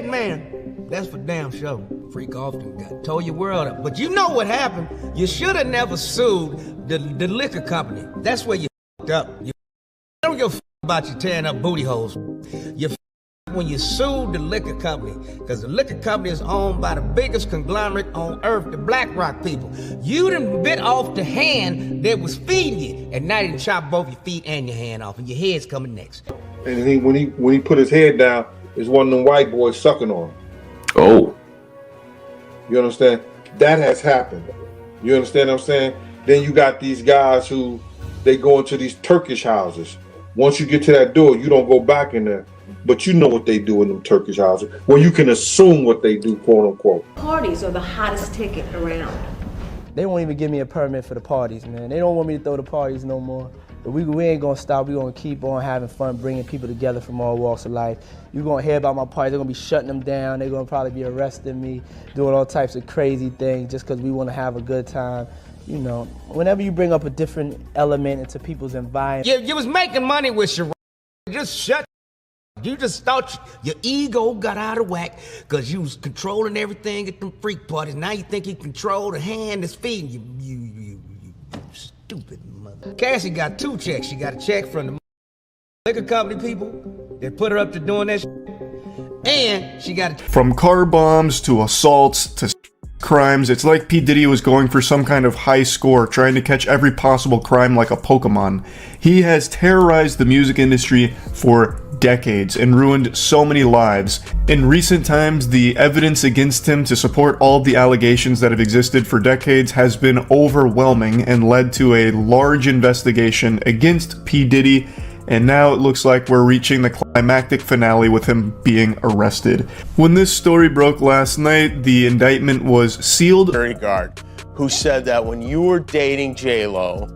dead man, that's for damn sure. Freak off and got tore your world up. But you know what happened? You should have never sued the liquor company. That's where you f***ed up. You don't give a f*** about you tearing up booty holes. You f*** when you sued the liquor company, because the liquor company is owned by the biggest conglomerate on earth, the BlackRock people. You done bit off the hand that was feeding you, and now you done chop both your feet and your hand off, and your head's coming next. And when he put his head down, it's one of them white boys sucking on him. Oh. You understand? That has happened. You understand what I'm saying? Then you got these guys who, they go into these Turkish houses. Once you get to that door, you don't go back in there. But you know what they do in them Turkish houses. Well, you can assume what they do, quote unquote. Parties are the hottest ticket around. They won't even give me a permit for the parties, man. They don't want me to throw the parties no more. But we ain't gonna stop. We're gonna keep on having fun, bringing people together from all walks of life. You're gonna hear about my parties. They're gonna be shutting them down. They're gonna probably be arresting me, doing all types of crazy things just because we wanna have a good time. You know, whenever you bring up a different element into people's environment. You was making money with your just shut. You just thought your ego got out of whack because you was controlling everything at them freak parties. Now you think you control the hand that's feeding you. You stupid mother. Cassie got two checks. She got a check from the liquor company people that put her up to doing that shit. And she got From car bombs to assaults to crimes, it's like P. Diddy was going for some kind of high score, trying to catch every possible crime like a Pokemon. He has terrorized the music industry for decades and ruined so many lives. In recent times, the evidence against him to support all of the allegations that have existed for decades has been overwhelming and led to a large investigation against P. Diddy, and now it looks like we're reaching the climactic finale with him being arrested. When this story broke last night, the indictment was sealed. Security guard who said that when you were dating J-Lo,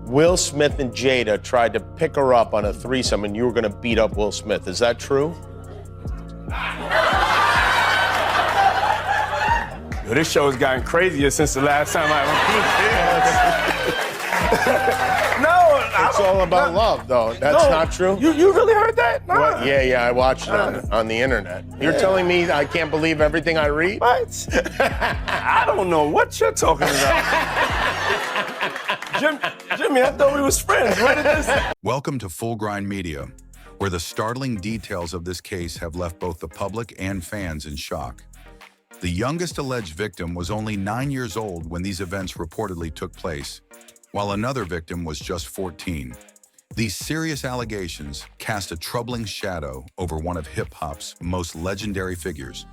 Will Smith and Jada tried to pick her up on a threesome and you were gonna beat up Will Smith. Is that true? Yo, this show has gotten crazier since the last time No, it's all about love, though. That's not true? You really heard that? Nah. What? Yeah, I watched it on the internet. You're telling me I can't believe everything I read? What? I don't know what you're talking about. Jimmy, I thought we was friends. Where did this? Welcome to Full Grind Media, where the startling details of this case have left both the public and fans in shock. The youngest alleged victim was only 9 years old when these events reportedly took place, while another victim was just 14. These serious allegations cast a troubling shadow over one of hip-hop's most legendary figures.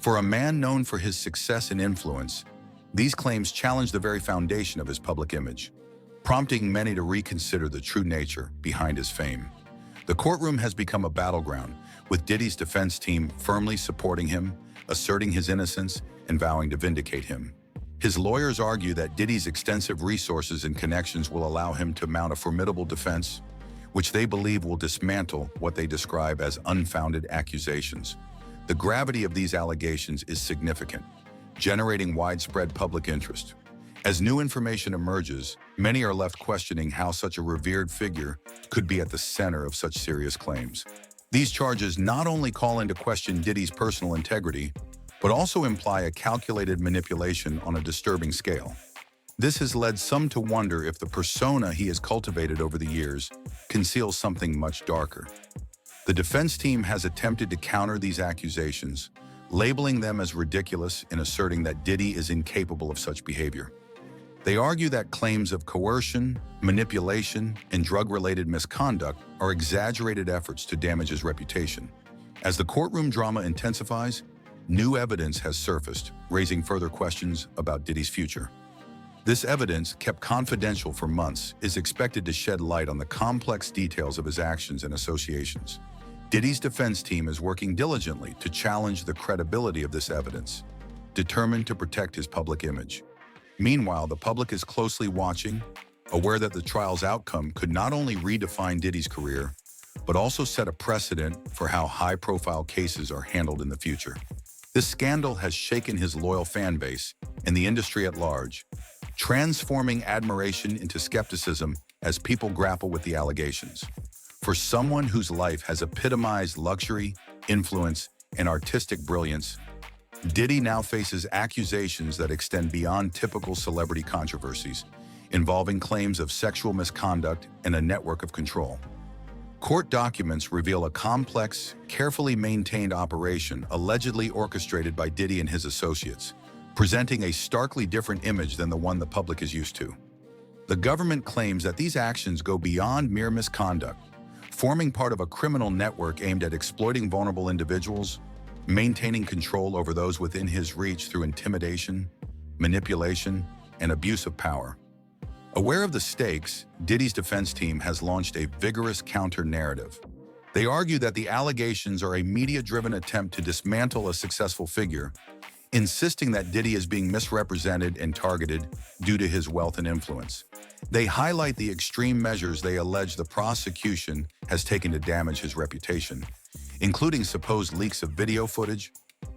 For a man known for his success and influence, these claims challenge the very foundation of his public image, prompting many to reconsider the true nature behind his fame. The courtroom has become a battleground, with Diddy's defense team firmly supporting him, asserting his innocence, and vowing to vindicate him. His lawyers argue that Diddy's extensive resources and connections will allow him to mount a formidable defense, which they believe will dismantle what they describe as unfounded accusations. The gravity of these allegations is significant, generating widespread public interest. As new information emerges, many are left questioning how such a revered figure could be at the center of such serious claims. These charges not only call into question Diddy's personal integrity, but also imply a calculated manipulation on a disturbing scale. This has led some to wonder if the persona he has cultivated over the years conceals something much darker. The defense team has attempted to counter these accusations, labeling them as ridiculous and asserting that Diddy is incapable of such behavior. They argue that claims of coercion, manipulation, and drug-related misconduct are exaggerated efforts to damage his reputation. As the courtroom drama intensifies, new evidence has surfaced, raising further questions about Diddy's future. This evidence, kept confidential for months, is expected to shed light on the complex details of his actions and associations. Diddy's defense team is working diligently to challenge the credibility of this evidence, determined to protect his public image. Meanwhile, the public is closely watching, aware that the trial's outcome could not only redefine Diddy's career, but also set a precedent for how high-profile cases are handled in the future. This scandal has shaken his loyal fan base and the industry at large, transforming admiration into skepticism as people grapple with the allegations. For someone whose life has epitomized luxury, influence, and artistic brilliance, Diddy now faces accusations that extend beyond typical celebrity controversies, involving claims of sexual misconduct and a network of control. Court documents reveal a complex, carefully maintained operation allegedly orchestrated by Diddy and his associates, presenting a starkly different image than the one the public is used to. The government claims that these actions go beyond mere misconduct, forming part of a criminal network aimed at exploiting vulnerable individuals, maintaining control over those within his reach through intimidation, manipulation, and abuse of power. Aware of the stakes, Diddy's defense team has launched a vigorous counter-narrative. They argue that the allegations are a media-driven attempt to dismantle a successful figure, insisting that Diddy is being misrepresented and targeted due to his wealth and influence. They highlight the extreme measures they allege the prosecution has taken to damage his reputation, including supposed leaks of video footage,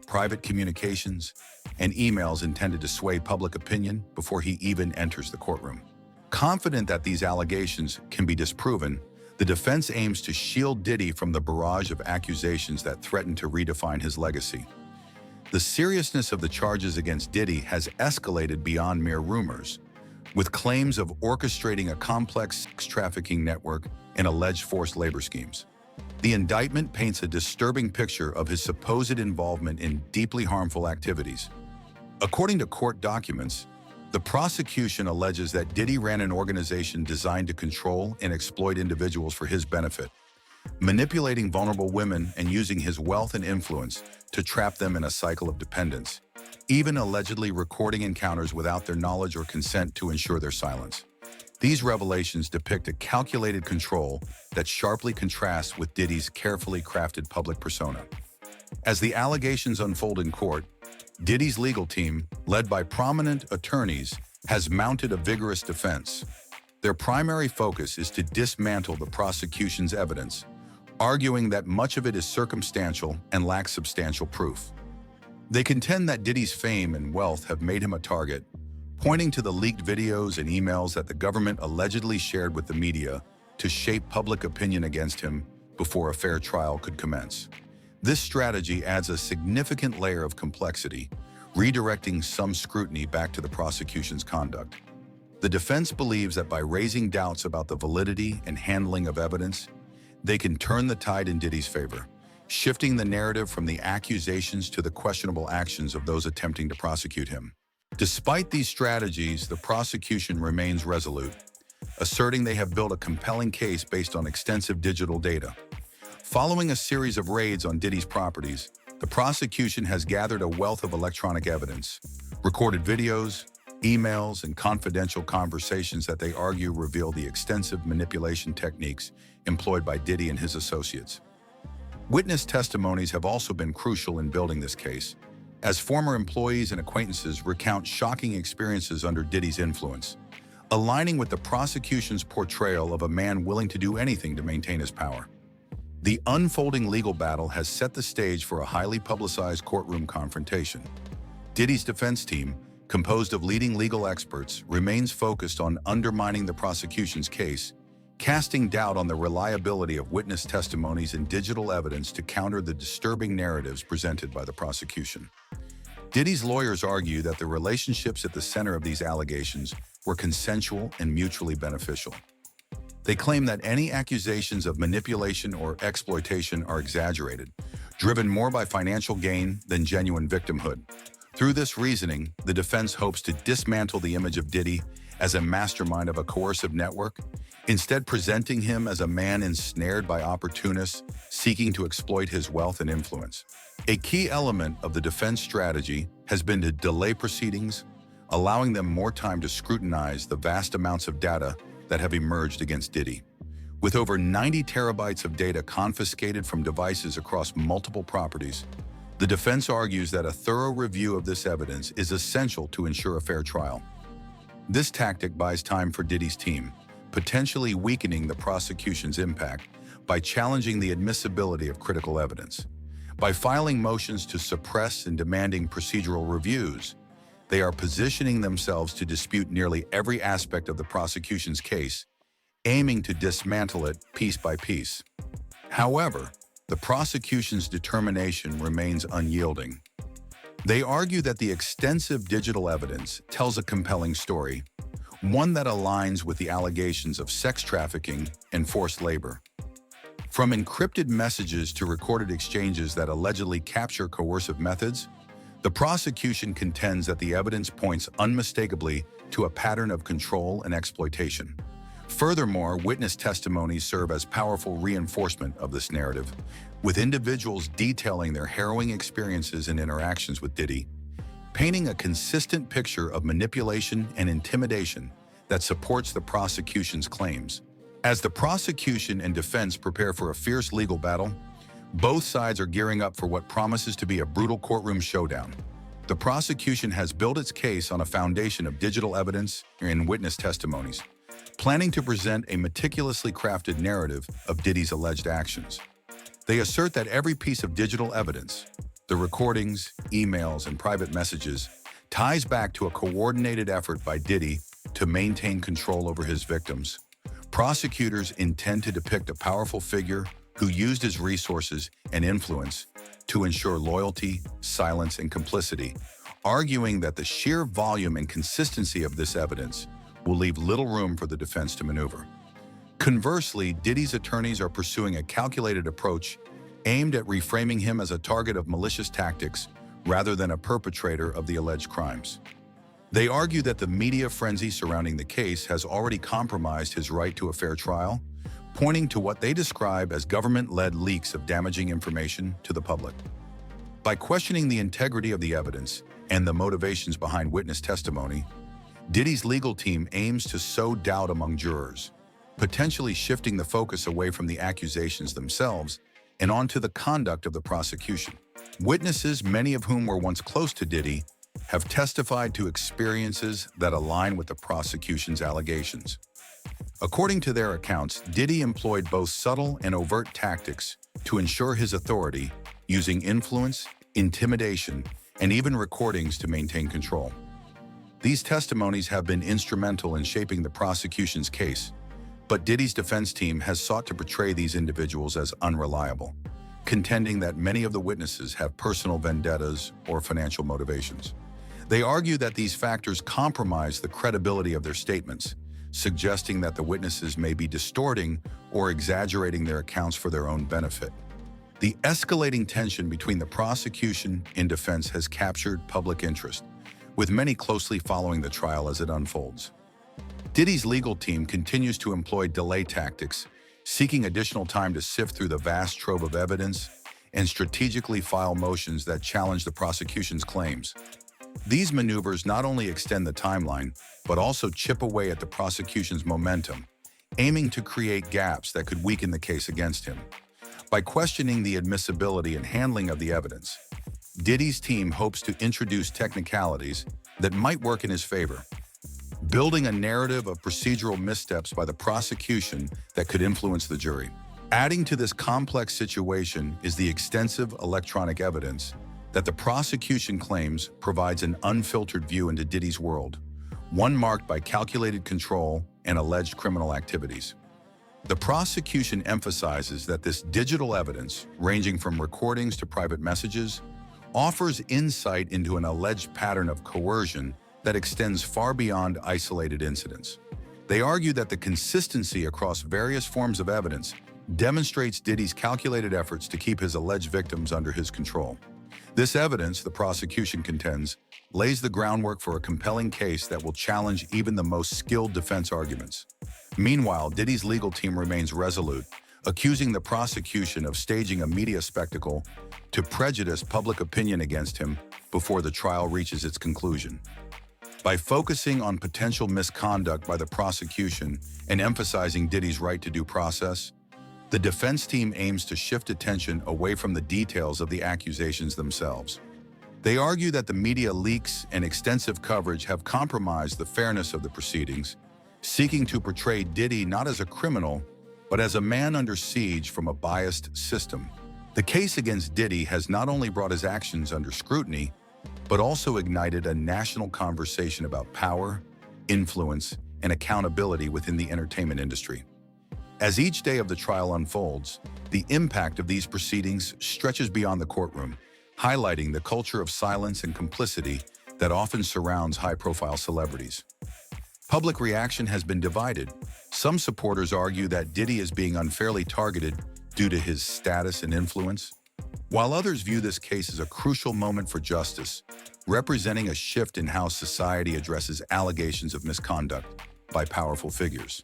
private communications, and emails intended to sway public opinion before he even enters the courtroom. Confident that these allegations can be disproven, the defense aims to shield Diddy from the barrage of accusations that threaten to redefine his legacy. The seriousness of the charges against Diddy has escalated beyond mere rumors, with claims of orchestrating a complex sex trafficking network and alleged forced labor schemes. The indictment paints a disturbing picture of his supposed involvement in deeply harmful activities. According to court documents, the prosecution alleges that Diddy ran an organization designed to control and exploit individuals for his benefit, manipulating vulnerable women and using his wealth and influence to trap them in a cycle of dependence, even allegedly recording encounters without their knowledge or consent to ensure their silence. These revelations depict a calculated control that sharply contrasts with Diddy's carefully crafted public persona. As the allegations unfold in court, Diddy's legal team, led by prominent attorneys, has mounted a vigorous defense. Their primary focus is to dismantle the prosecution's evidence, arguing that much of it is circumstantial and lacks substantial proof. They contend that Diddy's fame and wealth have made him a target, pointing to the leaked videos and emails that the government allegedly shared with the media to shape public opinion against him before a fair trial could commence. This strategy adds a significant layer of complexity, redirecting some scrutiny back to the prosecution's conduct. The defense believes that by raising doubts about the validity and handling of evidence, they can turn the tide in Diddy's favor, shifting the narrative from the accusations to the questionable actions of those attempting to prosecute him. Despite these strategies, the prosecution remains resolute, asserting they have built a compelling case based on extensive digital data. Following a series of raids on Diddy's properties, the prosecution has gathered a wealth of electronic evidence, recorded videos, emails, and confidential conversations that they argue reveal the extensive manipulation techniques employed by Diddy and his associates. Witness testimonies have also been crucial in building this case, as former employees and acquaintances recount shocking experiences under Diddy's influence, aligning with the prosecution's portrayal of a man willing to do anything to maintain his power. The unfolding legal battle has set the stage for a highly publicized courtroom confrontation. Diddy's defense team, composed of leading legal experts, remains focused on undermining the prosecution's case, casting doubt on the reliability of witness testimonies and digital evidence to counter the disturbing narratives presented by the prosecution. Diddy's lawyers argue that the relationships at the center of these allegations were consensual and mutually beneficial. They claim that any accusations of manipulation or exploitation are exaggerated, driven more by financial gain than genuine victimhood. Through this reasoning, the defense hopes to dismantle the image of Diddy as a mastermind of a coercive network, instead presenting him as a man ensnared by opportunists seeking to exploit his wealth and influence. A key element of the defense strategy has been to delay proceedings, allowing them more time to scrutinize the vast amounts of data that have emerged against Diddy. With over 90 terabytes of data confiscated from devices across multiple properties, the defense argues that a thorough review of this evidence is essential to ensure a fair trial. This tactic buys time for Diddy's team, potentially weakening the prosecution's impact by challenging the admissibility of critical evidence. By filing motions to suppress and demanding procedural reviews, they are positioning themselves to dispute nearly every aspect of the prosecution's case, aiming to dismantle it piece by piece. However, the prosecution's determination remains unyielding. They argue that the extensive digital evidence tells a compelling story, one that aligns with the allegations of sex trafficking and forced labor. From encrypted messages to recorded exchanges that allegedly capture coercive methods, the prosecution contends that the evidence points unmistakably to a pattern of control and exploitation. Furthermore, witness testimonies serve as powerful reinforcement of this narrative, with individuals detailing their harrowing experiences and interactions with Diddy, painting a consistent picture of manipulation and intimidation that supports the prosecution's claims. As the prosecution and defense prepare for a fierce legal battle, both sides are gearing up for what promises to be a brutal courtroom showdown. The prosecution has built its case on a foundation of digital evidence and witness testimonies, planning to present a meticulously crafted narrative of Diddy's alleged actions. They assert that every piece of digital evidence, the recordings, emails, and private messages, ties back to a coordinated effort by Diddy to maintain control over his victims. Prosecutors intend to depict a powerful figure who used his resources and influence to ensure loyalty, silence, and complicity, arguing that the sheer volume and consistency of this evidence will leave little room for the defense to maneuver. Conversely, Diddy's attorneys are pursuing a calculated approach aimed at reframing him as a target of malicious tactics rather than a perpetrator of the alleged crimes. They argue that the media frenzy surrounding the case has already compromised his right to a fair trial, pointing to what they describe as government-led leaks of damaging information to the public. By questioning the integrity of the evidence and the motivations behind witness testimony, Diddy's legal team aims to sow doubt among jurors, potentially shifting the focus away from the accusations themselves and onto the conduct of the prosecution. Witnesses, many of whom were once close to Diddy, have testified to experiences that align with the prosecution's allegations. According to their accounts, Diddy employed both subtle and overt tactics to ensure his authority, using influence, intimidation, and even recordings to maintain control. These testimonies have been instrumental in shaping the prosecution's case, but Diddy's defense team has sought to portray these individuals as unreliable, contending that many of the witnesses have personal vendettas or financial motivations. They argue that these factors compromise the credibility of their statements, suggesting that the witnesses may be distorting or exaggerating their accounts for their own benefit. The escalating tension between the prosecution and defense has captured public interest, with many closely following the trial as it unfolds. Diddy's legal team continues to employ delay tactics, seeking additional time to sift through the vast trove of evidence and strategically file motions that challenge the prosecution's claims. These maneuvers not only extend the timeline, but also chip away at the prosecution's momentum, aiming to create gaps that could weaken the case against him. By questioning the admissibility and handling of the evidence, Diddy's team hopes to introduce technicalities that might work in his favor, building a narrative of procedural missteps by the prosecution that could influence the jury. Adding to this complex situation is the extensive electronic evidence that the prosecution claims provides an unfiltered view into Diddy's world, one marked by calculated control and alleged criminal activities. The prosecution emphasizes that this digital evidence, ranging from recordings to private messages, offers insight into an alleged pattern of coercion that extends far beyond isolated incidents. They argue that the consistency across various forms of evidence demonstrates Diddy's calculated efforts to keep his alleged victims under his control. This evidence, the prosecution contends, lays the groundwork for a compelling case that will challenge even the most skilled defense arguments. Meanwhile, Diddy's legal team remains resolute, accusing the prosecution of staging a media spectacle to prejudice public opinion against him before the trial reaches its conclusion. By focusing on potential misconduct by the prosecution and emphasizing Diddy's right to due process, the defense team aims to shift attention away from the details of the accusations themselves. They argue that the media leaks and extensive coverage have compromised the fairness of the proceedings, seeking to portray Diddy not as a criminal, but as a man under siege from a biased system. The case against Diddy has not only brought his actions under scrutiny, but also ignited a national conversation about power, influence, and accountability within the entertainment industry. As each day of the trial unfolds, the impact of these proceedings stretches beyond the courtroom, highlighting the culture of silence and complicity that often surrounds high-profile celebrities. Public reaction has been divided. Some supporters argue that Diddy is being unfairly targeted due to his status and influence, while others view this case as a crucial moment for justice, representing a shift in how society addresses allegations of misconduct by powerful figures.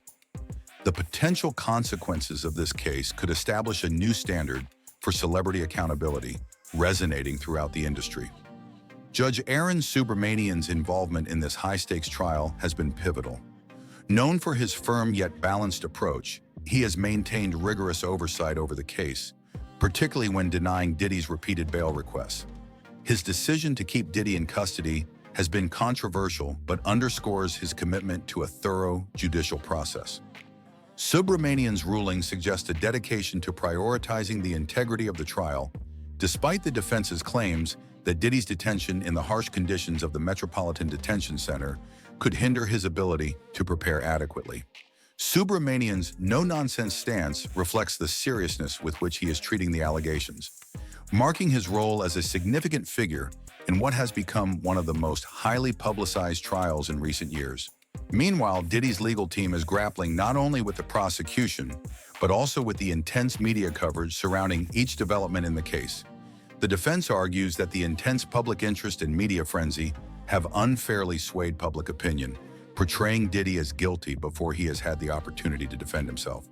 The potential consequences of this case could establish a new standard for celebrity accountability, resonating throughout the industry. Judge Aaron Subramanian's involvement in this high-stakes trial has been pivotal. Known for his firm yet balanced approach, he has maintained rigorous oversight over the case, particularly when denying Diddy's repeated bail requests. His decision to keep Diddy in custody has been controversial but underscores his commitment to a thorough judicial process. Subramanian's ruling suggests a dedication to prioritizing the integrity of the trial, despite the defense's claims that Diddy's detention in the harsh conditions of the Metropolitan Detention Center could hinder his ability to prepare adequately. Subramanian's no-nonsense stance reflects the seriousness with which he is treating the allegations, marking his role as a significant figure in what has become one of the most highly publicized trials in recent years. Meanwhile, Diddy's legal team is grappling not only with the prosecution, but also with the intense media coverage surrounding each development in the case. The defense argues that the intense public interest and media frenzy have unfairly swayed public opinion, portraying Diddy as guilty before he has had the opportunity to defend himself.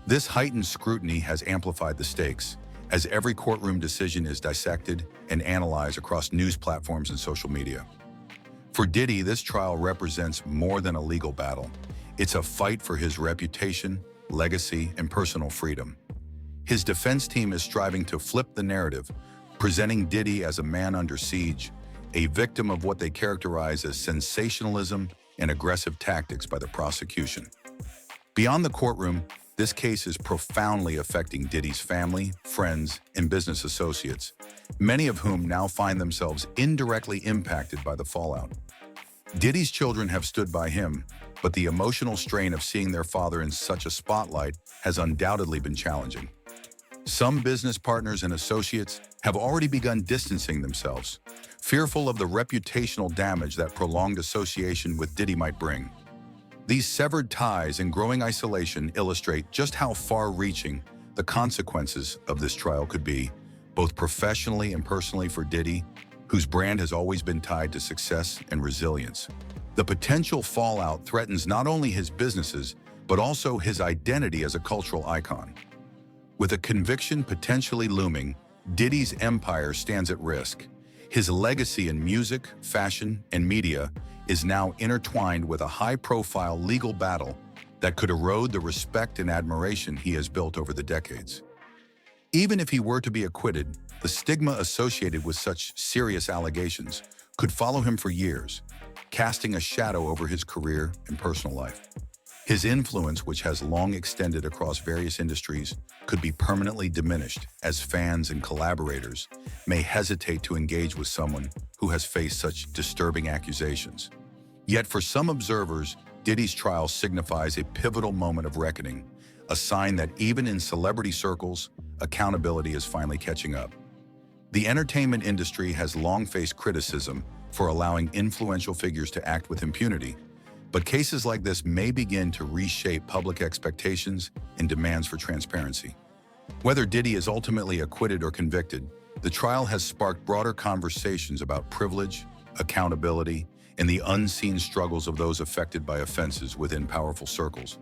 This heightened scrutiny has amplified the stakes, as every courtroom decision is dissected and analyzed across news platforms and social media. For Diddy, this trial represents more than a legal battle. It's a fight for his reputation, legacy, and personal freedom. His defense team is striving to flip the narrative, presenting Diddy as a man under siege, a victim of what they characterize as sensationalism and aggressive tactics by the prosecution. Beyond the courtroom, this case is profoundly affecting Diddy's family, friends, and business associates, many of whom now find themselves indirectly impacted by the fallout. Diddy's children have stood by him, but the emotional strain of seeing their father in such a spotlight has undoubtedly been challenging. Some business partners and associates have already begun distancing themselves, fearful of the reputational damage that prolonged association with Diddy might bring. These severed ties and growing isolation illustrate just how far-reaching the consequences of this trial could be, both professionally and personally for Diddy, whose brand has always been tied to success and resilience. The potential fallout threatens not only his businesses, but also his identity as a cultural icon. With a conviction potentially looming, Diddy's empire stands at risk. His legacy in music, fashion, and media is now intertwined with a high-profile legal battle that could erode the respect and admiration he has built over the decades. Even if he were to be acquitted, the stigma associated with such serious allegations could follow him for years, casting a shadow over his career and personal life. His influence, which has long extended across various industries, could be permanently diminished as fans and collaborators may hesitate to engage with someone who has faced such disturbing accusations. Yet for some observers, Diddy's trial signifies a pivotal moment of reckoning, a sign that even in celebrity circles, accountability is finally catching up. The entertainment industry has long faced criticism for allowing influential figures to act with impunity, but cases like this may begin to reshape public expectations and demands for transparency. Whether Diddy is ultimately acquitted or convicted, the trial has sparked broader conversations about privilege, accountability, and the unseen struggles of those affected by offenses within powerful circles.